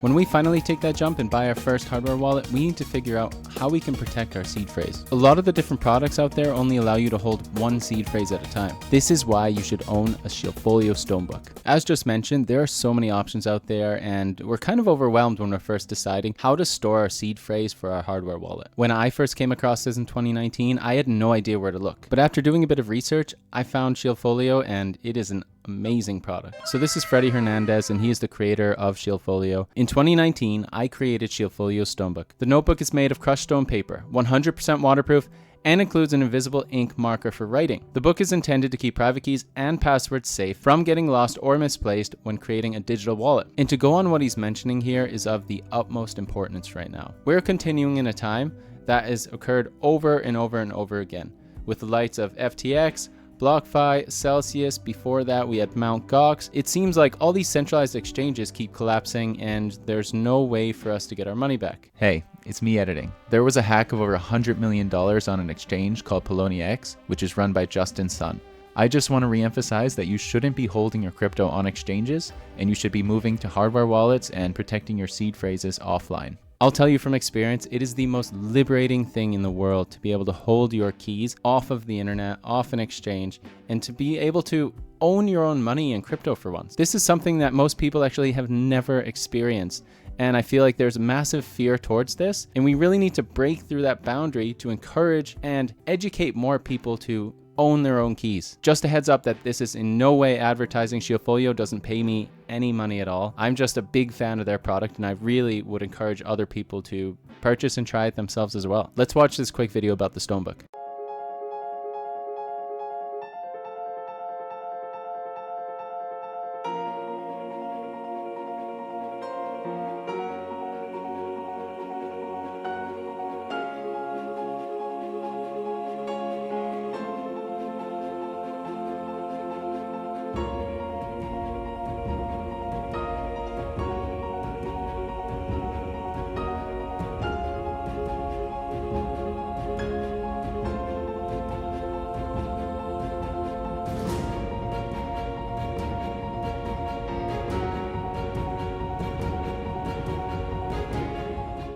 When we finally take that jump and buy our first hardware wallet, we need to figure out how we can protect our seed phrase. A lot of the different products out there only allow you to hold one seed phrase at a time. This is why you should own a Shieldfolio Stonebook. As just mentioned, there are so many options out there, and we're kind of overwhelmed when we're first deciding how to store our seed phrase for our hardware wallet. When I first came across this in 2019, I had no idea where to look. But after doing a bit of research, I found Shieldfolio, and it is an amazing product. So this is Freddie Hernandez, and he is the creator of Shieldfolio. In 2019, I created Shieldfolio Stonebook. The notebook is made of crushed stone paper, 100% waterproof, and includes an invisible ink marker for writing. The book is intended to keep private keys and passwords safe from getting lost or misplaced when creating a digital wallet. And to go on what he's mentioning here is of the utmost importance right now. We're continuing in a time that has occurred over and over and over again, with the likes of FTX, BlockFi, Celsius. Before that, we had Mt. Gox. It seems like all these centralized exchanges keep collapsing, and there's no way for us to get our money back. Hey, it's me editing. There was a hack of over $100 million on an exchange called Poloniex, which is run by Justin Sun. I just want to reemphasize that you shouldn't be holding your crypto on exchanges, and you should be moving to hardware wallets and protecting your seed phrases offline. I'll tell you from experience, it is the most liberating thing in the world to be able to hold your keys off of the internet, off an exchange, and to be able to own your own money in crypto for once. This is something that most people actually have never experienced. And I feel like there's massive fear towards this, and we really need to break through that boundary to encourage and educate more people to own their own keys. Just a heads up that this is in no way advertising. Shieldfolio doesn't pay me any money at all. I'm just a big fan of their product, and I really would encourage other people to purchase and try it themselves as well. Let's watch this quick video about the Stonebook.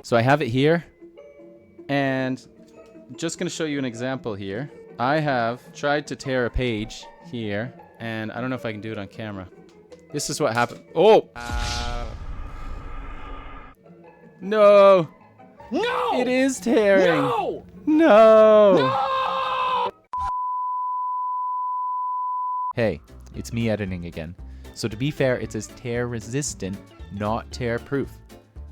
So I have it here, and just going to show you an example here. I have tried to tear a page here, and I don't know if I can do it on camera. This is what happened. Oh! No! No! It is tearing! No! No! No! Hey, it's me editing again. So to be fair, it says tear resistant, not tear proof.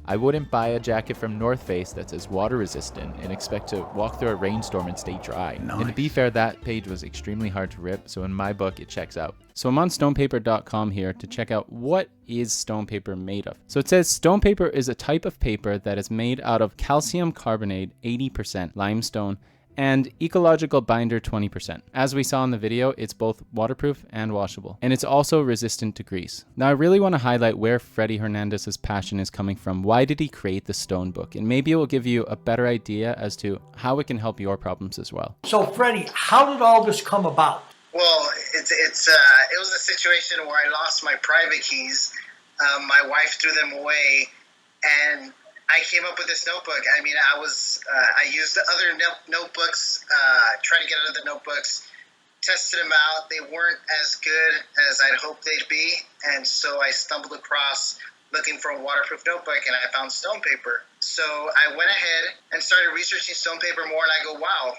I wouldn't buy a jacket from North Face that says water resistant and expect to walk through a rainstorm and stay dry. Nice. And to be fair, that page was extremely hard to rip, so in my book, it checks out. So I'm on stonepaper.com here to check out what is stone paper made of. So it says stone paper is a type of paper that is made out of calcium carbonate 80%, limestone, and ecological binder 20%. As we saw in the video, it's both waterproof and washable, and it's also resistant to grease. Now I really want to highlight where Freddie Hernandez's passion is coming from. Why did he create the Stonebook? And maybe it will give you a better idea as to how it can help your problems as well. So, Freddie, how did all this come about? Well, it was a situation where I lost my private keys. My wife threw them away, and I came up with this notebook. I mean, I used the other notebooks, tried to get other notebooks, tested them out. They weren't as good as I'd hoped they'd be, and so I stumbled across looking for a waterproof notebook, and I found stone paper. So I went ahead and started researching stone paper more, and I go, wow,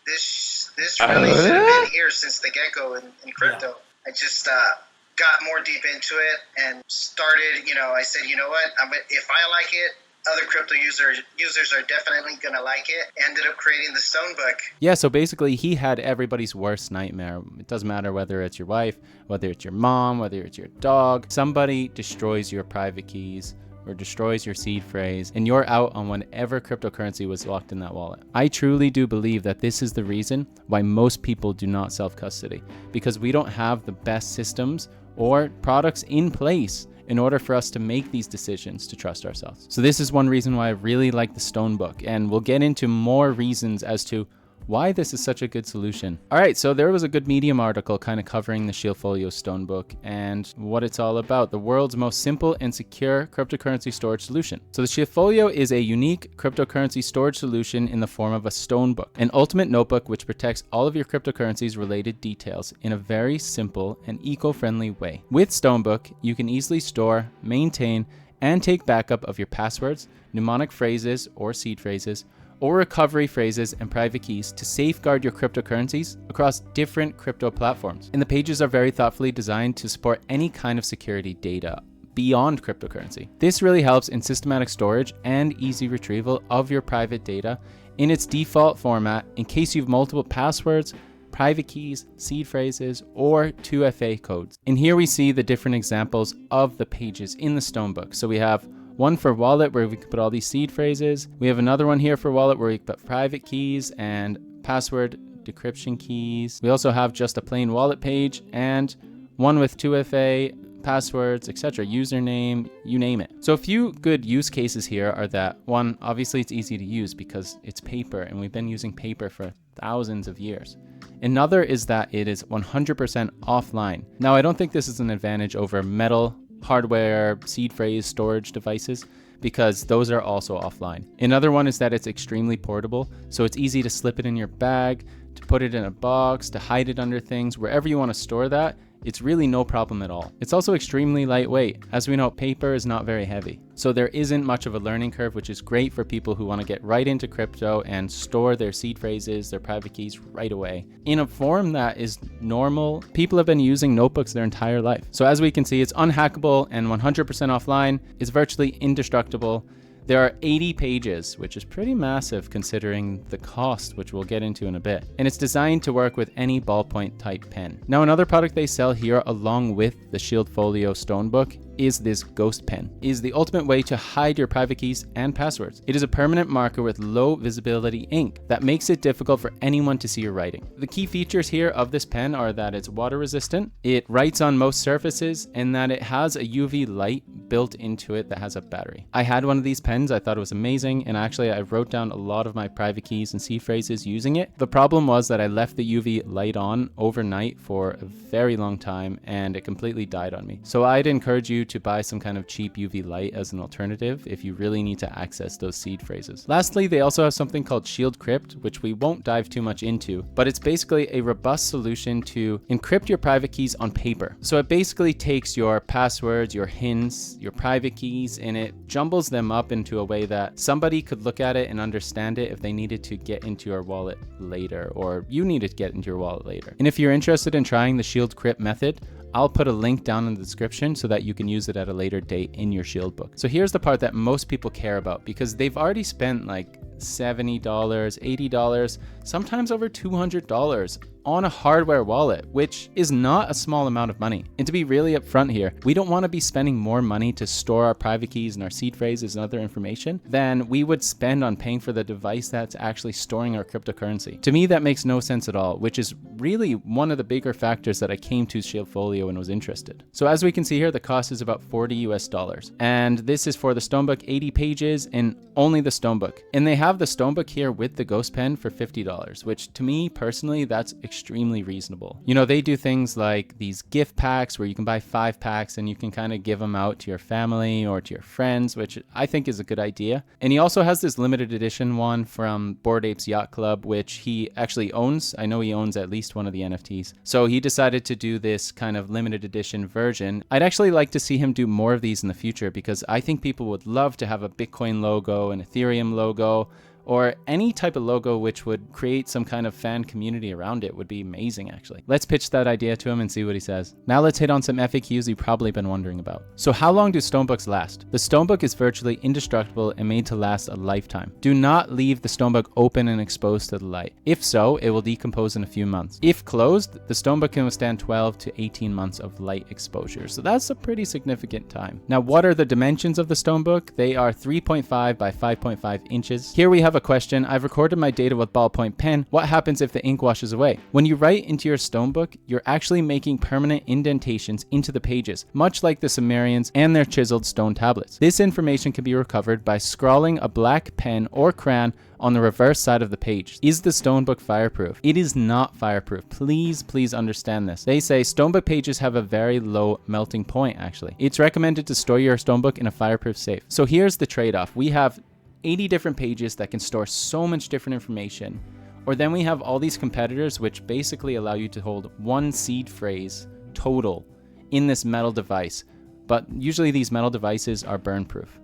this really should have been here since the get-go in crypto. Yeah. I just got more deep into it and started, I said, you know what, if I like it, other crypto users are definitely going to like it. Ended up creating the Stonebook. Yeah, so basically he had everybody's worst nightmare. It doesn't matter whether it's your wife, whether it's your mom, whether it's your dog. Somebody destroys your private keys or destroys your seed phrase, and you're out on whatever cryptocurrency was locked in that wallet. I truly do believe that this is the reason why most people do not self-custody, because we don't have the best systems or products in place in order for us to make these decisions to trust ourselves. So this is one reason why I really like the Stonebook, and we'll get into more reasons as to why this is such a good solution. All right, so there was a good Medium article kind of covering the Shieldfolio Stonebook and what it's all about, the world's most simple and secure cryptocurrency storage solution. So the Shieldfolio is a unique cryptocurrency storage solution in the form of a Stonebook, an ultimate notebook which protects all of your cryptocurrency's related details in a very simple and eco-friendly way. With Stonebook, you can easily store, maintain, and take backup of your passwords, mnemonic phrases or seed phrases, or recovery phrases and private keys to safeguard your cryptocurrencies across different crypto platforms. And the pages are very thoughtfully designed to support any kind of security data beyond cryptocurrency. This really helps in systematic storage and easy retrieval of your private data in its default format in case you have multiple passwords, private keys, seed phrases, or 2FA codes. And here we see the different examples of the pages in the Stonebook. So we have one for wallet where we can put all these seed phrases. We have another one here for wallet where we can put private keys and password decryption keys. We also have just a plain wallet page and one with 2FA, passwords, etc., username, you name it. So a few good use cases here are that, one, obviously it's easy to use because it's paper and we've been using paper for thousands of years. Another is that it is 100% offline. Now, I don't think this is an advantage over metal, hardware, seed phrase storage devices, because those are also offline. Another one is that it's extremely portable, so it's easy to slip it in your bag, to put it in a box, to hide it under things, wherever you want to store that. It's really no problem at all. It's also extremely lightweight. As we know, paper is not very heavy. So there isn't much of a learning curve, which is great for people who want to get right into crypto and store their seed phrases, their private keys right away. In a form that is normal, people have been using notebooks their entire life. So as we can see, it's unhackable and 100% offline. It's virtually indestructible. There are 80 pages, which is pretty massive considering the cost, which we'll get into in a bit. And it's designed to work with any ballpoint type pen. Now, another product they sell here along with the Shieldfolio Stonebook is this ghost pen. It is the ultimate way to hide your private keys and passwords. It is a permanent marker with low visibility ink that makes it difficult for anyone to see your writing. The key features here of this pen are that it's water resistant, it writes on most surfaces, and that it has a UV light built into it that has a battery. I had one of these pens, I thought it was amazing, and actually I wrote down a lot of my private keys and seed phrases using it. The problem was that I left the UV light on overnight for a very long time and it completely died on me. So I'd encourage you to buy some kind of cheap UV light as an alternative if you really need to access those seed phrases. Lastly, they also have something called Shield Crypt, which we won't dive too much into, but it's basically a robust solution to encrypt your private keys on paper. So it basically takes your passwords, your hints, your private keys, and it jumbles them up into a way that somebody could look at it and understand it if they needed to get into your wallet later, or you needed to get into your wallet later. And if you're interested in trying the Shield Crypt method, I'll put a link down in the description so that you can use it at a later date in your Shieldbook. So here's the part that most people care about because they've already spent like $70, $80, sometimes over $200 on a hardware wallet, which is not a small amount of money. And to be really upfront here, we don't want to be spending more money to store our private keys and our seed phrases and other information than we would spend on paying for the device that's actually storing our cryptocurrency. To me, that makes no sense at all, which is really one of the bigger factors that I came to Shieldfolio and was interested. So as we can see here, the cost is about $40 US. And this is for the Stonebook, 80 pages and only the Stonebook. And they have the Stonebook here with the Ghost Pen for $50, which to me personally, that's extremely reasonable. You know, they do things like these gift packs where you can buy 5 packs and you can kind of give them out to your family or to your friends, which I think is a good idea. And he also has this limited edition one from Bored Apes Yacht Club, which he actually owns. I know he owns at least one of the NFTs. So he decided to do this kind of limited edition version. I'd actually like to see him do more of these in the future because I think people would love to have a Bitcoin logo, an Ethereum logo, or any type of logo which would create some kind of fan community around it would be amazing, actually. Let's pitch that idea to him and see what he says. Now let's hit on some FAQs you've probably been wondering about. So how long do Stonebooks last? The Stonebook is virtually indestructible and made to last a lifetime. Do not leave the Stonebook open and exposed to the light. If so, it will decompose in a few months. If closed, the Stonebook can withstand 12 to 18 months of light exposure. So that's a pretty significant time. Now, what are the dimensions of the Stonebook? They are 3.5 by 5.5 inches. Here we have have a question, I've recorded my data with ballpoint pen. What happens if the ink washes away? When you write into your Stonebook, you're actually making permanent indentations into the pages, much like the Sumerians and their chiseled stone tablets. This information can be recovered by scrawling a black pen or crayon on the reverse side of the page. Is the Stonebook fireproof? It is not fireproof. Please understand this. They say Stonebook pages have a very low melting point, actually. It's recommended to store your Stonebook in a fireproof safe. So here's the trade-off. We have 80 different pages that can store so much different information. Or then we have all these competitors which basically allow you to hold one seed phrase total in this metal device. But usually these metal devices are burn-proof.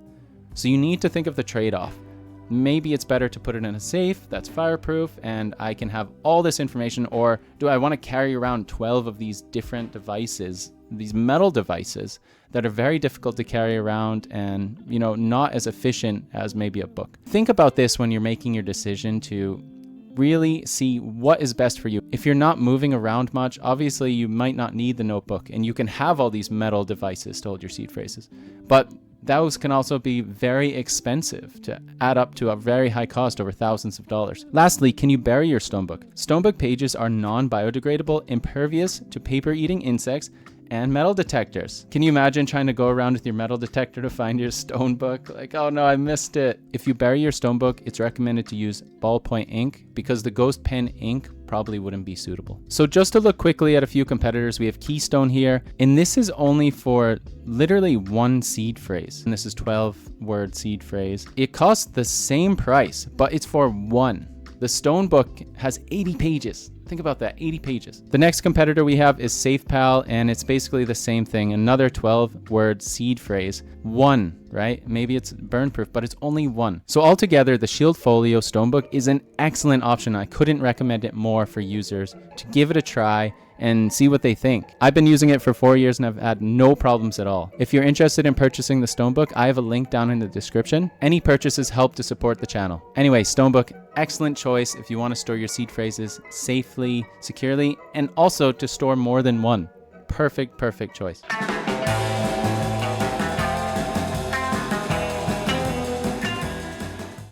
So you need to think of the trade-off. Maybe it's better to put it in a safe that's fireproof and I can have all this information, or do I want to carry around 12 of these different devices, these metal devices that are very difficult to carry around and, not as efficient as maybe a book. Think about this when you're making your decision to really see what is best for you. If you're not moving around much, obviously you might not need the notebook and you can have all these metal devices to hold your seed phrases. But those can also be very expensive to add up to a very high cost, over thousands of dollars. Lastly, can you bury your Stonebook? Stonebook pages are non-biodegradable, impervious to paper-eating insects, and metal detectors. Can you imagine trying to go around with your metal detector to find your Stonebook? Like, oh no, I missed it. If you bury your Stonebook, it's recommended to use ballpoint ink because the ghost pen ink probably wouldn't be suitable. So just to look quickly at a few competitors, we have Keystone here, and this is only for literally one seed phrase. And this is 12-word seed phrase. It costs the same price, but it's for one. The Stonebook has 80 pages. Think about that, 80 pages. The next competitor we have is SafePal, and it's basically the same thing. Another 12-word seed phrase. One, right? Maybe it's burn-proof, but it's only one. So altogether, the Shieldfolio Stonebook is an excellent option. I couldn't recommend it more for users to give it a try and see what they think. I've been using it for 4 years and I've had no problems at all. If you're interested in purchasing the Stonebook, I have a link down in the description. Any purchases help to support the channel. Anyway, Stonebook, excellent choice if you want to store your seed phrases safely, securely, and also to store more than one. Perfect choice.